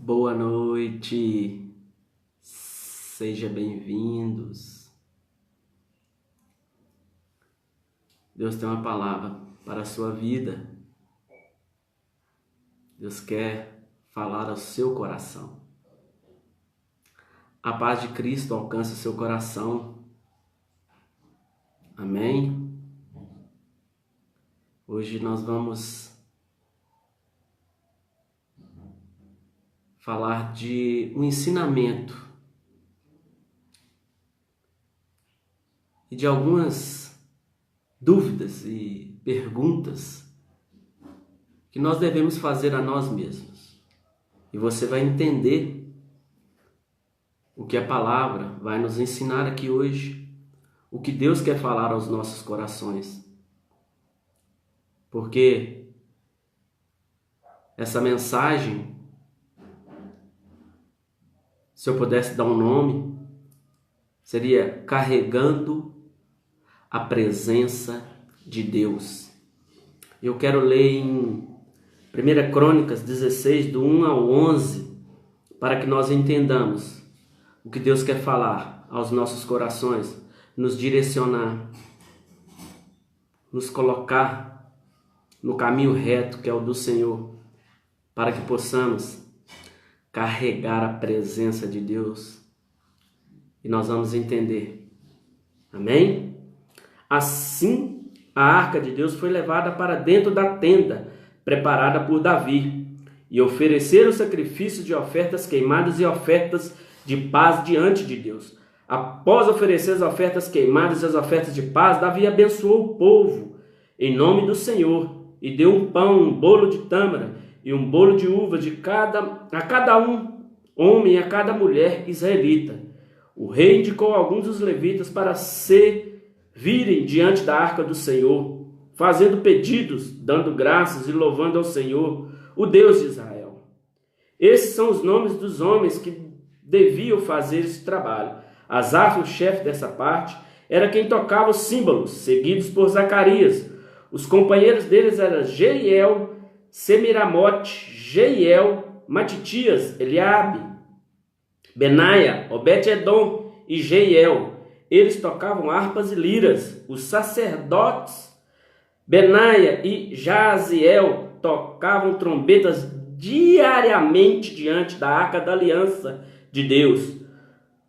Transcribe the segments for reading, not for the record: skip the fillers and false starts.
Boa noite, sejam bem-vindos. Deus tem uma palavra para a sua vida. Deus quer falar ao seu coração. A paz de Cristo alcança o seu coração. Amém? Hoje nós vamos falar de um ensinamento e de algumas dúvidas e perguntas que nós devemos fazer a nós mesmos. E você vai entender o que a palavra vai nos ensinar aqui hoje, o que Deus quer falar aos nossos corações. Porque essa mensagem, se eu pudesse dar um nome, seria Carregando a Presença de Deus. Eu quero ler em 1 Crônicas 16, do 1 ao 11, para que nós entendamos o que Deus quer falar aos nossos corações, nos direcionar, nos colocar no caminho reto que é o do Senhor, para que possamos carregar a presença de Deus. E nós vamos entender. Amém? Assim, a arca de Deus foi levada para dentro da tenda preparada por Davi, e ofereceram sacrifício de ofertas queimadas e ofertas de paz diante de Deus. Após oferecer as ofertas queimadas e as ofertas de paz, Davi abençoou o povo em nome do Senhor, e deu um pão, um bolo de tâmara e um bolo de uva a cada um, homem e a cada mulher israelita. O rei indicou alguns dos levitas para servirem diante da arca do Senhor, fazendo pedidos, dando graças e louvando ao Senhor, o Deus de Israel. Esses são os nomes dos homens que deviam fazer esse trabalho. Asaf, o chefe dessa parte, era quem tocava os símbolos, seguidos por Zacarias. Os companheiros deles eram Jeiel, Semiramote, Jeiel, Matitias, Eliabe, Benaia, Obed-edom e Jeiel. Eles tocavam harpas e liras. Os sacerdotes Benaia e Jaziel tocavam trombetas diariamente diante da arca da aliança de Deus.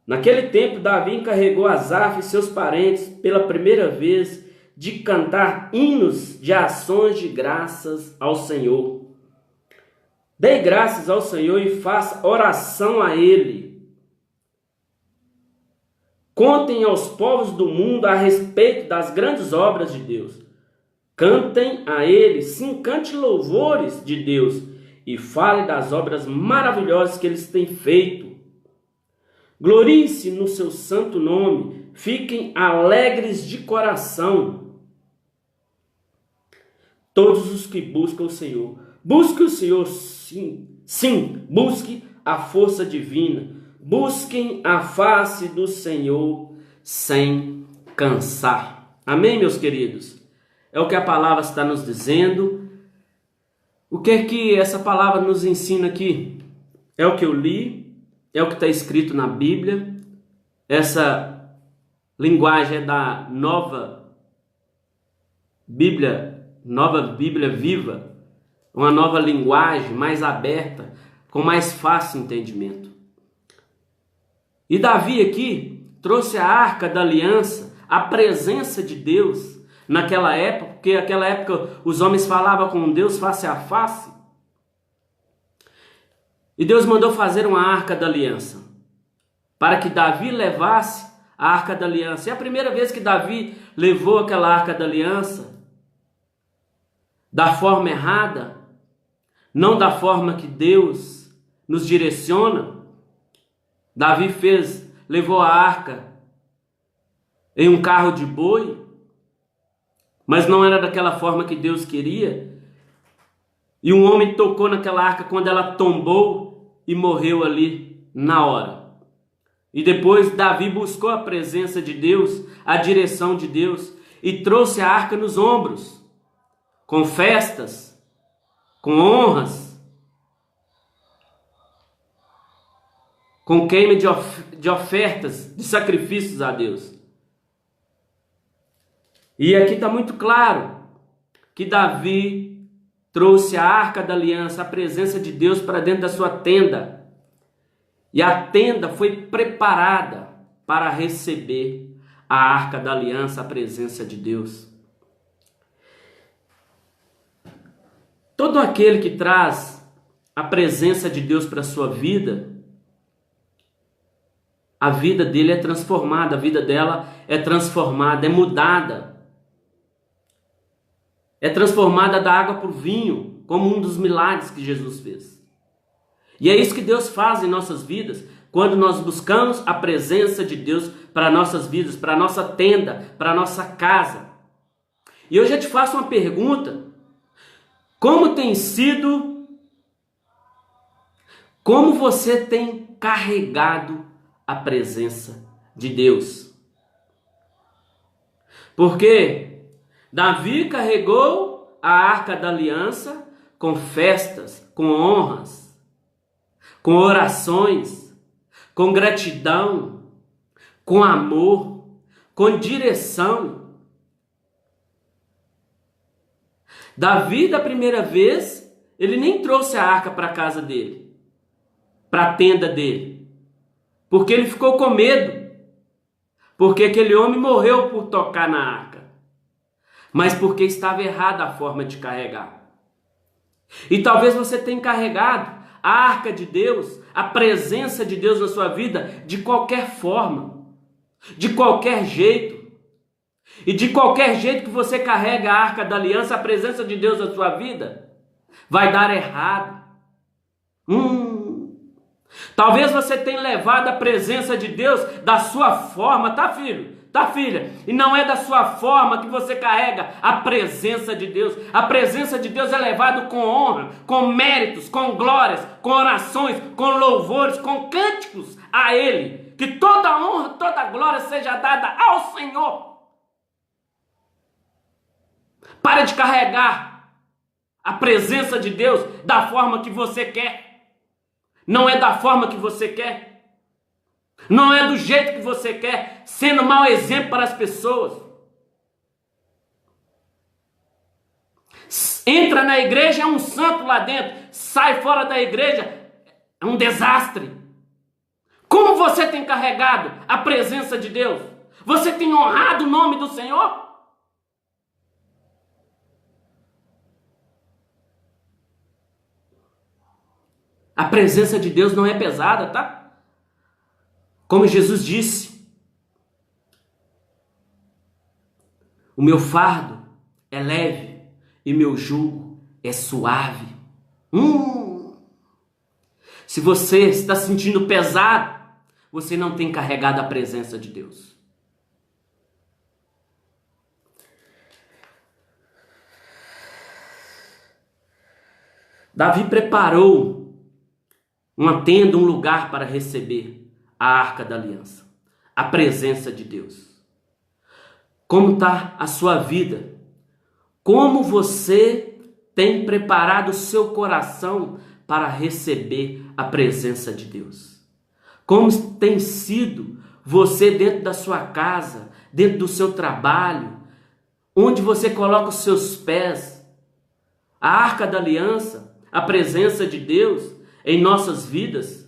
Naquele tempo, Davi encarregou Asaf e seus parentes pela primeira vez de cantar hinos de ações de graças ao Senhor. Dê graças ao Senhor e faça oração a Ele. Contem aos povos do mundo a respeito das grandes obras de Deus. Cantem a Ele, sim, cante louvores de Deus e fale das obras maravilhosas que Ele tem feito. Gloriem-se no seu santo nome, fiquem alegres de coração. Todos os que buscam o Senhor. Busque o Senhor, sim, busque a força divina. Busquem a face do Senhor sem cansar. Amém, meus queridos? É o que a palavra está nos dizendo. O que é que essa palavra nos ensina aqui? É o que eu li, é o que está escrito na Bíblia. Essa linguagem é da Nova Bíblia Viva, uma nova linguagem mais aberta, com mais fácil entendimento. E Davi aqui trouxe a arca da aliança, a presença de Deus naquela época, porque naquela época os homens falavam com Deus face a face. E Deus mandou fazer uma arca da aliança, para que Davi levasse a arca da aliança. E a primeira vez que Davi levou aquela arca da aliança, da forma errada, não da forma que Deus nos direciona, Davi levou a arca em um carro de boi, mas não era daquela forma que Deus queria, e um homem tocou naquela arca quando ela tombou e morreu ali na hora. E depois Davi buscou a presença de Deus, a direção de Deus, e trouxe a arca nos ombros, com festas, com honras. com queima de ofertas, de sacrifícios a Deus. E aqui está muito claro que Davi trouxe a arca da aliança, a presença de Deus para dentro da sua tenda. E a tenda foi preparada para receber a arca da aliança, a presença de Deus. Todo aquele que traz a presença de Deus para a sua vida, a vida dele é transformada, a vida dela é transformada, é mudada. É transformada da água para o vinho, como um dos milagres que Jesus fez. E é isso que Deus faz em nossas vidas, quando nós buscamos a presença de Deus para nossas vidas, para a nossa tenda, para a nossa casa. E eu já te faço uma pergunta: como você tem carregado a presença de Deus? Porque Davi carregou a arca da aliança com festas, com honras, com orações, com gratidão, com amor, com direção. Davi, da primeira vez, ele nem trouxe a arca para a casa dele, para a tenda dele, porque ele ficou com medo, porque aquele homem morreu por tocar na arca, mas porque estava errada a forma de carregar. E talvez você tenha carregado a arca de Deus, a presença de Deus na sua vida, de qualquer forma, de qualquer jeito. E de qualquer jeito que você carrega a arca da aliança, a presença de Deus na sua vida, vai dar errado. Talvez você tenha levado a presença de Deus da sua forma, tá, filho? Tá, filha? E não é da sua forma que você carrega a presença de Deus. A presença de Deus é levada com honra, com méritos, com glórias, com orações, com louvores, com cânticos a Ele. Que toda honra, toda glória seja dada ao Senhor. Para de carregar a presença de Deus da forma que você quer. Não é da forma que você quer. Não é do jeito que você quer, sendo mau exemplo para as pessoas. Entra na igreja, é um santo lá dentro. Sai fora da igreja, é um desastre. Como você tem carregado a presença de Deus? Você tem honrado o nome do Senhor? A presença de Deus não é pesada, tá? Como Jesus disse, o meu fardo é leve e meu jugo é suave. Se você está se sentindo pesado, você não tem carregado a presença de Deus. Davi preparou uma tenda, um lugar para receber a arca da aliança, a presença de Deus. Como está a sua vida? Como você tem preparado o seu coração para receber a presença de Deus? Como tem sido você dentro da sua casa, dentro do seu trabalho, onde você coloca os seus pés? A arca da aliança, a presença de Deus em nossas vidas,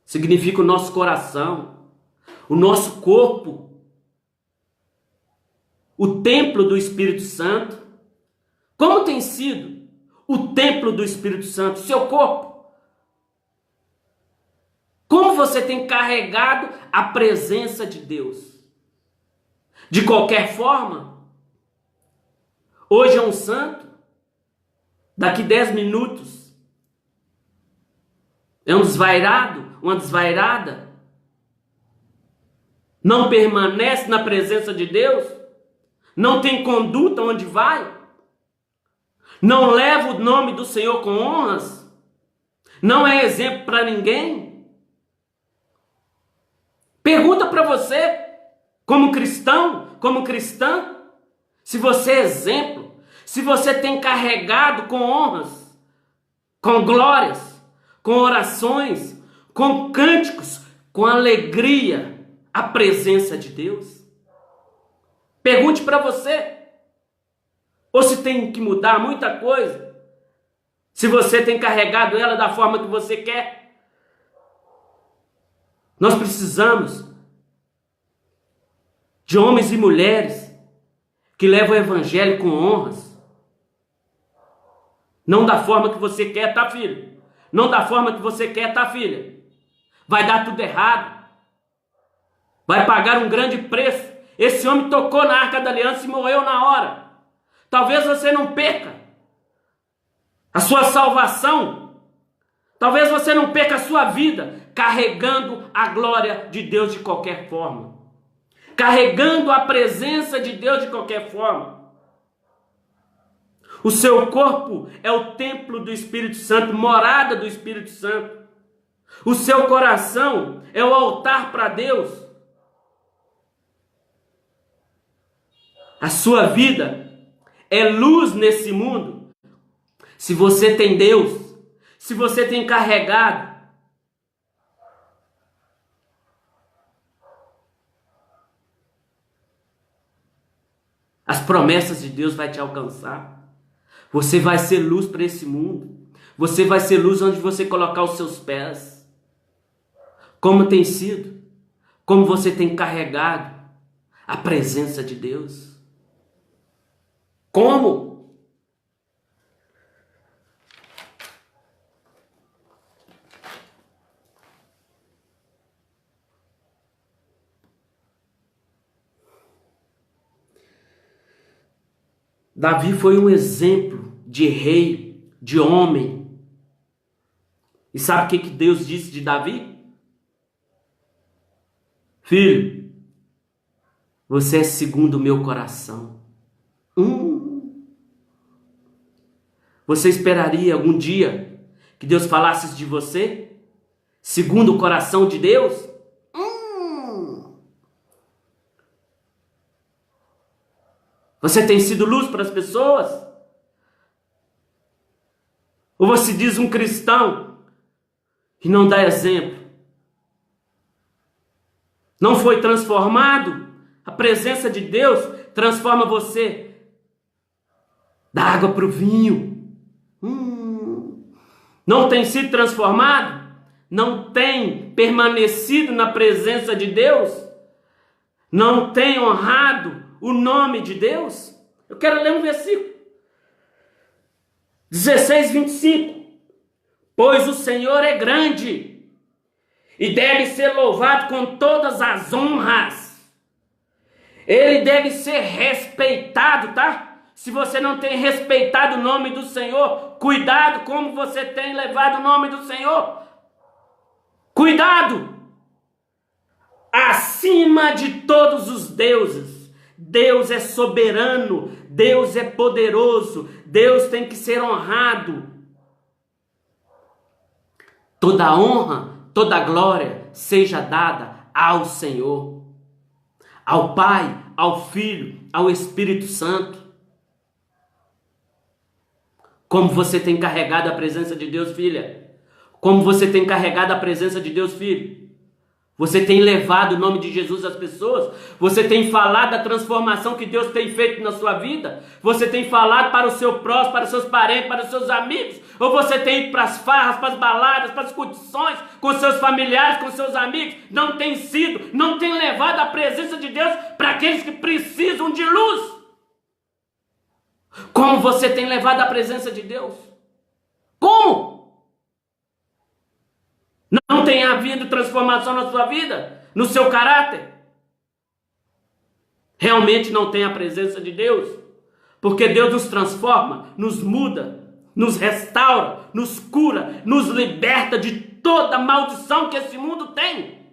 significa o nosso coração, o nosso corpo, o templo do Espírito Santo. Como tem sido o templo do Espírito Santo, seu corpo? Como você tem carregado a presença de Deus? De qualquer forma, hoje é um santo, daqui 10 minutos é um desvairado, uma desvairada, não permanece na presença de Deus, não tem conduta onde vai, não leva o nome do Senhor com honras, não é exemplo para ninguém. Pergunta para você, como cristão, como cristã, se você é exemplo, se você tem carregado com honras, com glórias, com orações, com cânticos, com alegria, a presença de Deus? Pergunte para você. Ou se tem que mudar muita coisa, se você tem carregado ela da forma que você quer. Nós precisamos de homens e mulheres que levam o evangelho com honras. Não da forma que você quer, tá, filho? Não da forma que você quer, tá, filha? Vai dar tudo errado. Vai pagar um grande preço. Esse homem tocou na Arca da Aliança e morreu na hora. Talvez você não perca a sua salvação. Talvez você não perca a sua vida carregando a glória de Deus de qualquer forma. Carregando a presença de Deus de qualquer forma. O seu corpo é o templo do Espírito Santo, morada do Espírito Santo. O seu coração é o altar para Deus. A sua vida é luz nesse mundo. Se você tem Deus, se você tem carregado as promessas de Deus, vai te alcançar. Você vai ser luz para esse mundo. Você vai ser luz onde você colocar os seus pés. Como tem sido? Como você tem carregado a presença de Deus? Como? Davi foi um exemplo de rei, de homem. E sabe o que Deus disse de Davi? Filho, você é segundo o meu coração. Você esperaria algum dia que Deus falasse de você? Segundo o coração de Deus? Você tem sido luz para as pessoas? Ou você diz um cristão que não dá exemplo? Não foi transformado? A presença de Deus transforma você da água para o vinho. Não tem sido transformado? Não tem permanecido na presença de Deus? Não tem honrado o nome de Deus? Eu quero ler um versículo. 16:25. Pois o Senhor é grande e deve ser louvado com todas as honras. Ele deve ser respeitado, tá? Se você não tem respeitado o nome do Senhor, cuidado como você tem levado o nome do Senhor. Cuidado! Acima de todos os deuses. Deus é soberano, Deus é poderoso, Deus tem que ser honrado. Toda honra, toda glória seja dada ao Senhor, ao Pai, ao Filho, ao Espírito Santo. Como você tem carregado a presença de Deus, filha? Como você tem carregado a presença de Deus, filho? Você tem levado o nome de Jesus às pessoas? Você tem falado da transformação que Deus tem feito na sua vida? Você tem falado para o seu próximo, para os seus parentes, para os seus amigos? Ou você tem ido para as farras, para as baladas, para as curtições, com seus familiares, com seus amigos? Não tem sido, não tem levado a presença de Deus para aqueles que precisam de luz. Como você tem levado a presença de Deus? Como? Não tem havido transformação na sua vida? No seu caráter? Realmente não tem a presença de Deus? Porque Deus nos transforma, nos muda, nos restaura, nos cura, nos liberta de toda maldição que esse mundo tem.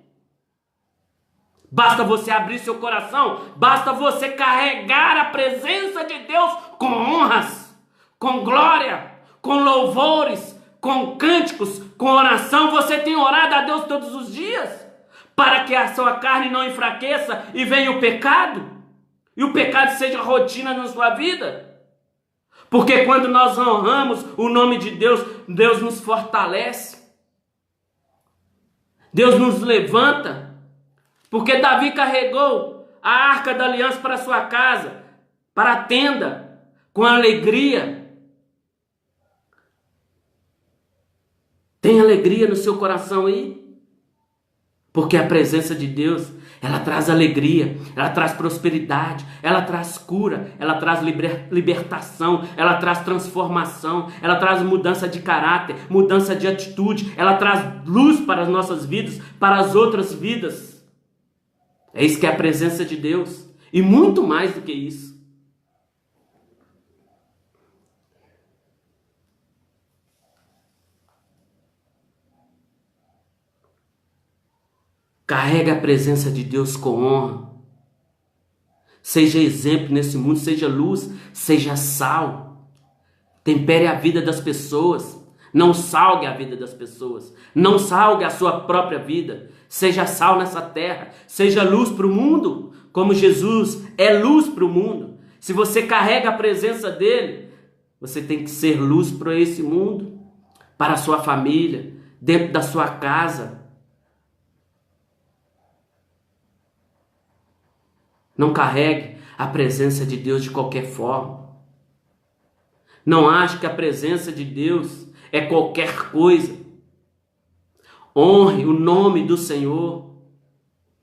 Basta você abrir seu coração, basta você carregar a presença de Deus com honras, com glória, com louvores, com cânticos, com oração. Você tem orado a Deus todos os dias para que a sua carne não enfraqueça e venha o pecado, e o pecado seja rotina na sua vida. Porque quando nós honramos o nome de Deus, Deus nos fortalece. Deus nos levanta, porque Davi carregou a arca da aliança para sua casa, para a tenda, com alegria. Tem alegria no seu coração aí? Porque a presença de Deus, ela traz alegria, ela traz prosperidade, ela traz cura, ela traz libertação, ela traz transformação, ela traz mudança de caráter, mudança de atitude, ela traz luz para as nossas vidas, para as outras vidas. É isso que é a presença de Deus, e muito mais do que isso. Carrega a presença de Deus com honra. Seja exemplo nesse mundo, seja luz, seja sal. Tempere a vida das pessoas. Não salgue a vida das pessoas. Não salgue a sua própria vida. Seja sal nessa terra. Seja luz para o mundo, como Jesus é luz para o mundo. Se você carrega a presença dele, você tem que ser luz para esse mundo, para a sua família, dentro da sua casa. Não carregue a presença de Deus de qualquer forma. Não ache que a presença de Deus é qualquer coisa. Honre o nome do Senhor,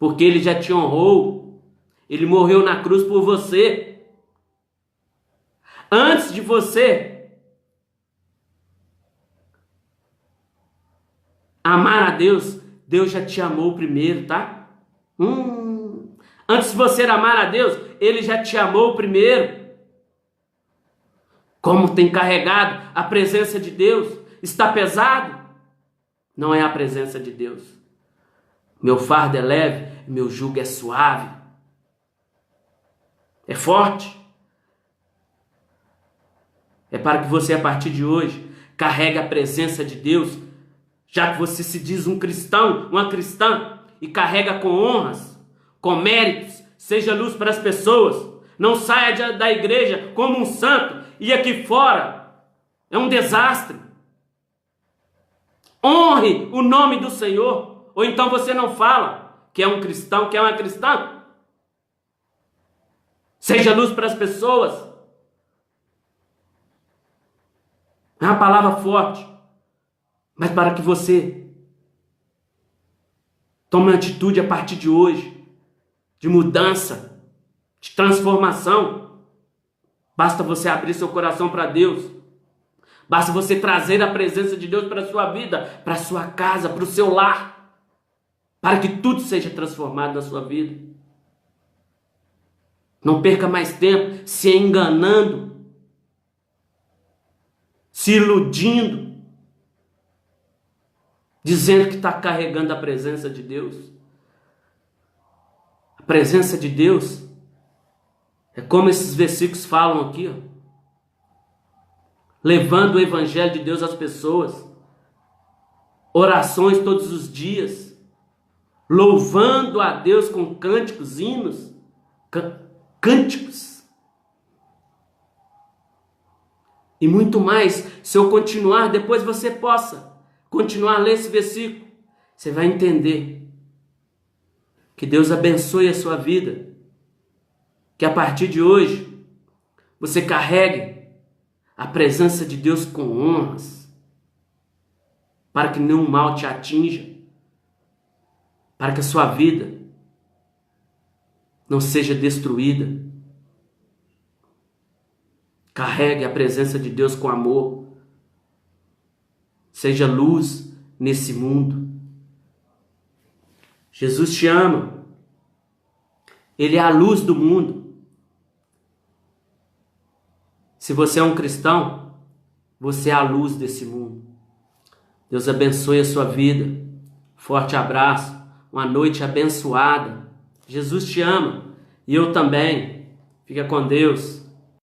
porque Ele já te honrou. Ele morreu na cruz por você. Antes de você amar a Deus, Deus já te amou primeiro, tá? Antes de você amar a Deus, Ele já te amou primeiro. Como tem carregado a presença de Deus? Está pesado? Não é a presença de Deus. Meu fardo é leve, meu jugo é suave. É forte. É para que você, a partir de hoje, carregue a presença de Deus, já que você se diz um cristão, uma cristã, e carrega com honras, com méritos, seja luz para as pessoas. Não saia da igreja como um santo e aqui fora é um desastre. Honre o nome do Senhor. Ou então você não fala que é um cristão, que é uma cristã. Seja luz para as pessoas. É uma palavra forte, mas para que você tome uma atitude a partir de hoje, de mudança, de transformação. Basta você abrir seu coração para Deus. Basta você trazer a presença de Deus para a sua vida, para a sua casa, para o seu lar, para que tudo seja transformado na sua vida. Não perca mais tempo se enganando, se iludindo, dizendo que está carregando a presença de Deus. A presença de Deus é como esses versículos falam aqui, ó. Levando o evangelho de Deus às pessoas, orações todos os dias, louvando a Deus com cânticos, hinos, cânticos. E muito mais, se eu continuar, depois você possa continuar a ler esse versículo, você vai entender que Deus abençoe a sua vida, que a partir de hoje você carregue a presença de Deus com honras, para que nenhum mal te atinja, para que a sua vida não seja destruída. Carregue a presença de Deus com amor. Seja luz nesse mundo. Jesus te ama. Ele é a luz do mundo. Se você é um cristão, você é a luz desse mundo. Deus abençoe a sua vida. Forte abraço. Uma noite abençoada. Jesus te ama. E eu também. Fica com Deus.